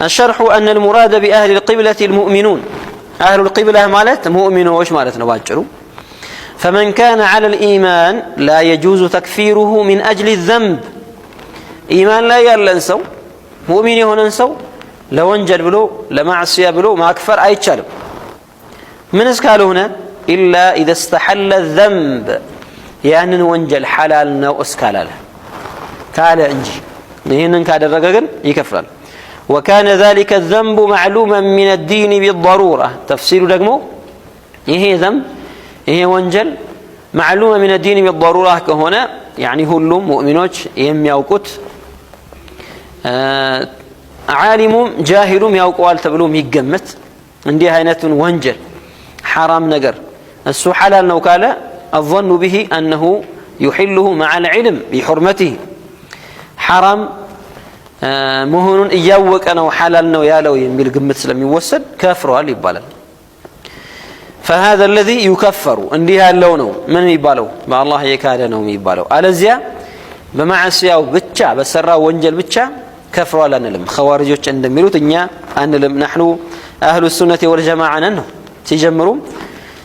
الشرح أن المراد بأهل القبلة المؤمنون أهل القبلة مالت مؤمنون وش مالت نباجروا فمن كان على الإيمان لا يجوز تكفيره من أجل الذنب إيمان لا يلنسو مؤمن يهوننسو لو انجل بلو لمعصية بلو ما أكفر أي تشالو من اسكالو هنا إلا إذا استحل الذنب يعني وانجل حلال نو اسكالاله قال انجي نهينن كاد الرقاقن يكفرال وكان ذلك الذنب معلوما من الدين بالضرورة تفسير دقمو إيه ذنب إيه وانجل معلومة من الدين بالضرورة كهنا يعني هلهم مؤمنوش يوقت عالم جاهل يوقوال تبلوم يقمت عندي هينة وانجل حرام نقر السو حلال نوكاله الظن به أنه يحله مع العلم بحرمته حرام مهون إياوك أنا وحلال نو يالو يميل قمت سلم يوسد كافروا اللي يبالن فهذا الذي يكفر عندها اللونو من يبالو مع الله يكادنو يبالو على زيا بمعصية وبتشا بسرا وانجل بتشا كفروا لنا لم خوارجوش عند ميلوت إنيا أن لم نحن أهل السنة والجماعة ننه تجمروا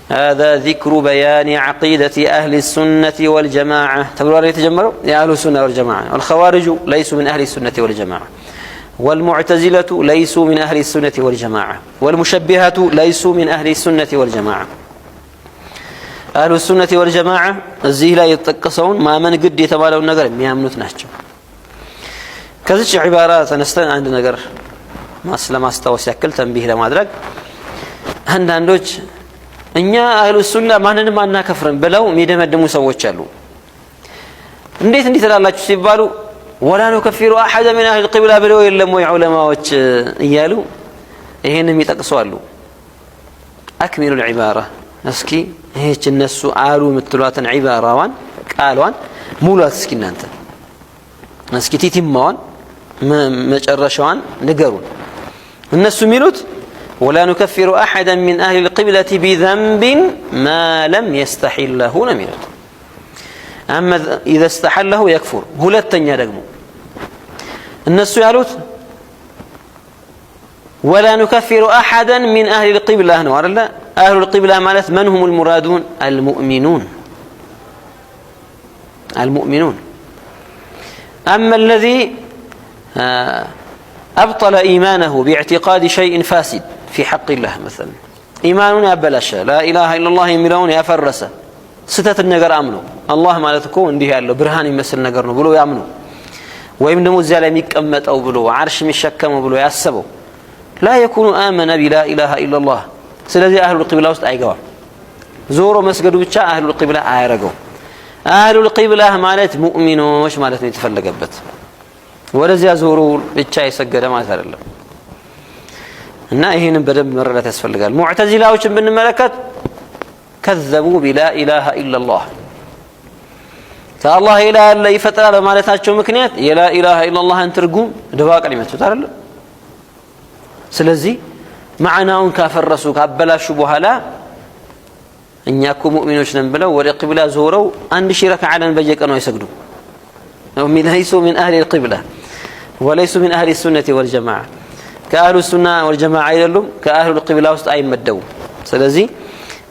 هذا ذكر بيان عقيدة أهل السنة والجماعة تقولون يتجمروا يا أهل السنة والجماعة والخوارج ليسوا من أهل السنة والجماعة والمعتزلة ليسوا من أهل السنة والجماعة والمشبهة ليسوا من أهل السنة والجماعة أهل السنة والجماعة الزيه لا يتقصون ما من قد يتبالوا النقر ميامنوت نحجم كذلك عبارات نستن عند نقر ما أسلم أستوى سيكل تنبيه لما أدرك عندوش እኛ አህሉ ሱና ማንንም አናከፍርም ብለው የሚደመድሙ ሰዎች አሉ እንዴት ትላላችሁ ሲባሉ ወላ ነው ከፊሩ አሐደ من اهل القبلة ብለው የለም ወይ ዑለማዎች እያሉ ይሄንም ይጠቅሳሉ اكمل العباره እስኪ ይሄች እነሱ አሉ የምትሏትን ዒባራዋን ቃሏን ሙላት እስኪ እናንተ እስኪ ቲቲማዋን መጨረሻዋን ንገሩን እነሱ የሚሉት ولا نكفر أحدا من أهل القبلة بذنب ما لم يستحله نميرت أما إذا استحله يكفر هلتن يرقمو الناس يعلوت ولا نكفر أحدا من أهل القبلة نوار الله أهل القبلة مالت من هم المرادون المؤمنون أما الذي أبطل إيمانه باعتقاد شيء فاسد في حق الله مثلا إيماننا بلاش لا إله إلا الله يملون يفرس ستة النجار أمنوا الله ما لا تكون دي هالو برهان يمثل نجارنا بلو يأمنوا ويمنوا الزلمة يكمت أو بلو عرش مشكم بلو يعسبوا لا يكون آمن بلا إله إلا الله سلذي أهل القبلة وست أيجوا زوروا مسجدوا بتشا أهل القبلة عيرجوا أهل القبلة مالت مؤمنوش مالت يتفلق بت ورزيا زوروا بتشا يسجد ما ثار الله እና ይሄንን በደንብ መረዳት ያስፈልጋል ሙዕተዚላዎችን ብንመለከት كذبوا بلا اله الا الله ከአላህ ኢላህ አለ ይፈጥራል በማለታቸው ምክንያት የላ ኢላሃ ኢላላህን ትርጉም ድባቅን ይመቱት አይደል ስለዚህ ማዕናውን ካፈረሱ ካበላሹ በኋላ እኛ እኮ ሙእሚኖች ነን ብለው ወደ ቂብላ ዞረው 1000 ረካዓን በየቀኑ አይሰግዱ ነው ሚላይሱ من اهل القبلة وليسوا من اهل السنة والجماعة كأهل السنة والجماعة يدلهم كأهل القبلة وسط أي مدوا سلزي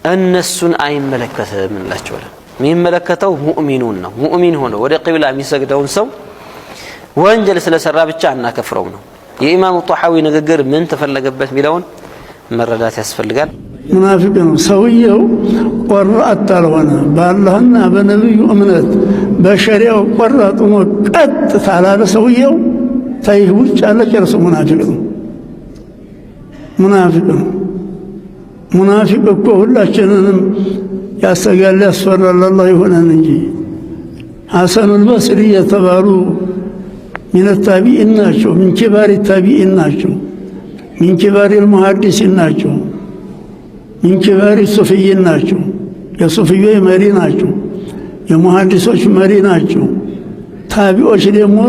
أن السنة أي ملكة من الله تعالى من ملكته مؤمنون مؤمن هنا وده قبلة ميسجدون سو وانجلس لسراب الشعنا كفرونه يا إمام الطحاوي نجر من تفلق بس ملون مرة يسفلقان منافقون سويه قرأت تلونا بالله بنبي أمنت بشريه قرأت وقت على سويه تيهوش على كرس منافق كله شنن يستقال يسفر الله يهونا نجي حسن البصري يتبارو من التابعين ناشو من كبار التابعين ناشو من كبار المحدثين ناشو من كبار الصوفيين ناشو يا صوفيين مري ناشو يا محدثوش مري ناشو ታቢዎች ደግሞ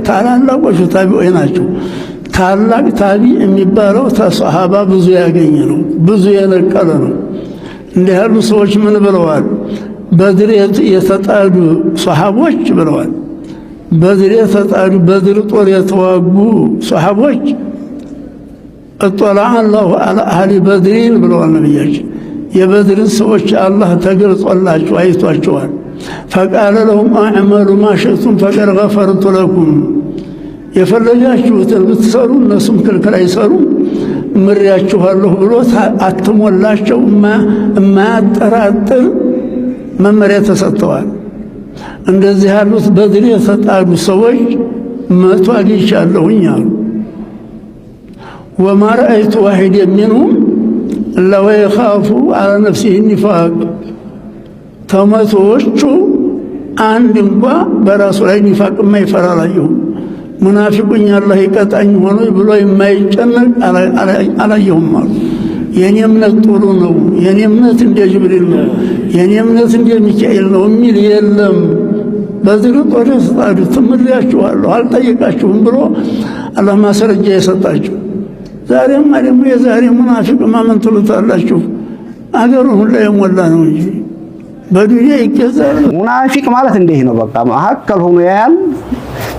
ታላላቆቹ ታቢዎች ናቸው ታላቅ ታቢ የሚባለው ተሰሃባ ብዙ ያገኘ ነው ብዙ የነቀለ ነው እንዲህ ያሉ ሰዎች ምን ብለዋል በድር የተጣሉ ሱሐቦች ብለዋል በድር የተጣሉ በድር ጦር የተዋጉ ሱሐቦች اطلع الله على أهل بدرين بلو النبياج يا بدر سوش الله تقرص الله شويتوا شوال فقال لهم اعملوا ما شئتم فقد غفرت لكم يفرجاችሁትን ብትሰሩ እነሱም ክልክል አይሰሩ ምሪያችኋለሁ ብሎ አትሞላቸው ማያጠራጥር መመሪያ ተሰጥተዋል። እንደዚህ ያሉት በድር የተጣሉ ሰዎች መቶ አግኝቻለሁኝ አሉ። وما رأيت واحد منهم لو يخاف على نفسه النفاق ተመቶቹ አንድ እንኳን በራሱ ላይ ኒፋቅ የማይፈራ አላየሁም። ሙናፊቁኝ አላህ ይቀጣኝ ሆኖ ብሎ የማይጨነቅ አላየሁም አሉ። የኔ እምነት ጥሩ ነው፣ የኔ እምነት እንደ ጅብሪል ነው፣ የኔ እምነት እንደ ሚካኤል ነው የሚል የለም። በድር ጦር ስጣዱ ትምሪያችኋለሁ አልጠይቃችሁም ብሎ አላህ ማስረጃ የሰጣችሁ። ዛሬማ ደግሞ የዛሬ ሙናፊቅ ማመን ትሉታላችሁ። አገሩን ሁላ የሞላ ነው እንጂ በዱንያ ይገዛል። ሙናፊቅ ማለት እንደዚህ ነው። በቃ መሐከል ሆኖ ያያል።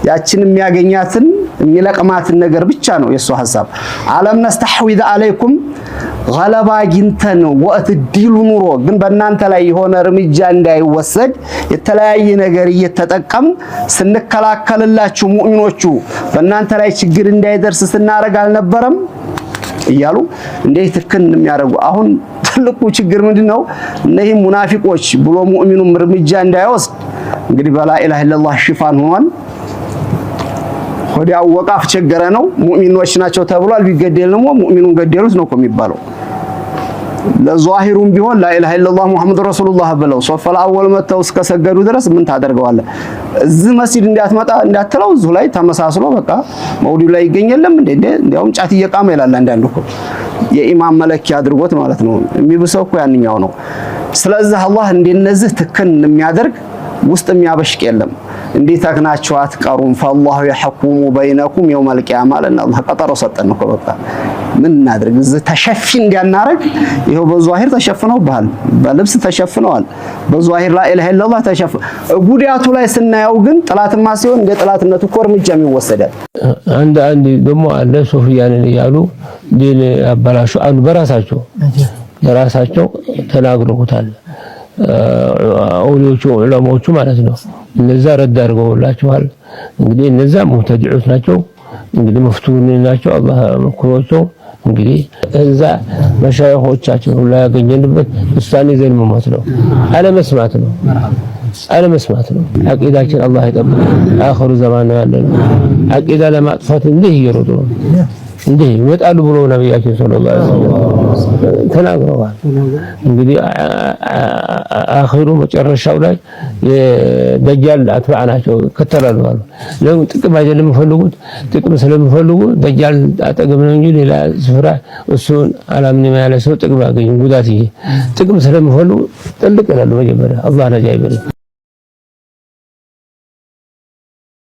ያችን የሚያገኛትን የሚለቅማትን ነገር ብቻ ነው የሱ ሐሳብ። አለም ነስተህዊዝ አለይኩም ገለባ አግኝተን ወእት ዲሉ ኑሮ ግን በእናንተ ላይ የሆነ እርምጃ እንዳይወሰድ የተለያየ ነገር እየተጠቀም ስንከላከልላችሁ ሙእሚኖቹ በእናንተ ላይ ችግር እንዳይደርስ ስናረግ አልነበረም እያሉ እንዴት ትክክል የሚያደርጉ አሁን ትልቁ ችግር ምንድነው? እነዚህ ሙናፊቆች ብሎ ሙእሚኑም እርምጃ እንዳይወስድ እንግዲህ በላ ኢላሀ ኢላላህ ሽፋን ሆኗል። ወዲያው ወቃፍ ቸገረ ነው። ሙእሚኖች ናቸው ተብሏል። ቢገደል ነው ሙእሚኑን ገደሉት ነው የሚባለው። ለዛሂሩም ቢሆን ላ ኢላሀ ኢላላህ ሙሐመድ ረሱሉላህ ብለው ሶፈል አወል መተው እስከሰገዱ ድረስ ምን ታደርገዋለህ? እዚህ መስጂድ እንዳትመጣ እንዳትለው እዚሁ ላይ ተመሳስሎ በቃ መውሊድ ላይ ይገኛለም እንዴውም ጫት እየቃመ ይላል አንዳንዱ እኮ የኢማም መለኪያ አድርጎት ማለት ነው። የሚብሰው እኮ ያንኛው ነው። ስለዚህ አላህ እንደነዚህ ትክክል የሚያደርግ ውስጥ የሚያበሽቅ የለም። እንዴት አክናችሁ አትቀሩም? ፈላሁ يحكم بينكم يوم القيامه ለና አላህ ቀጠሮ ሰጠን እኮ በቃ ምን እናድርግ? እዚህ ተሸፊ እንዲያናረግ ይሄው በዛሂር ተሸፍነውብሃል፣ በልብስ ተሸፍነዋል። በዛሂር ላ ኢላሀ ኢላላህ ተሸፍ ጉዳቱ ላይ ስናየው ግን ጥላትማ ሲሆን እንደ ጥላትነቱ እኮ እርምጃም ይወሰዳል። አንድ ደግሞ አለ ሶፊያንን ያሉ ዲን አባላሹ አሉ በራሳቸው ተናግረውታል። አውሊዎቹ ዑለማዎቹ ማለት ነው። እነዛ ረድ አድርገውላቸዋል። እንግዲህ እነዛ ሙተዲዑት ናቸው። እንግዲህ መፍቱን ናቸው። አላህ መክሮቸው እንግዲህ እዛ መሻይኾቻችን ሁሉ ያገኘንበት ውሳኔ ዘን መሞት ነው፣ አለመስማት ነው። አቂዳችን አላህ ይጠብቅ። አኺሩ ዘማን ነው ያለነው። አቂዳ ለማጥፋት እንዲህ እየሮጡ ነው እንዲህ ይወጣሉ ብሎ ነብያችን ሰለላሁ ዐለይሂ ወሰለም ተናግረዋል። እንግዲህ አኺሩ መጨረሻው ላይ የደጃል አትባዕ ናቸው ከተላሉ አሉ። ለምን ጥቅም አይደለም የሚፈልጉት፣ ጥቅም ስለሚፈልጉ ደጃል አጠገብ ነው እንጂ ሌላ ስፍራ እሱን አላምንም ያለ ሰው ጥቅም ያገኝ ጉዳት ይሄ ጥቅም ስለሚፈልጉ ጥልቅ ይላሉ። መጀመሪያ አላህ ነጃ ይበል።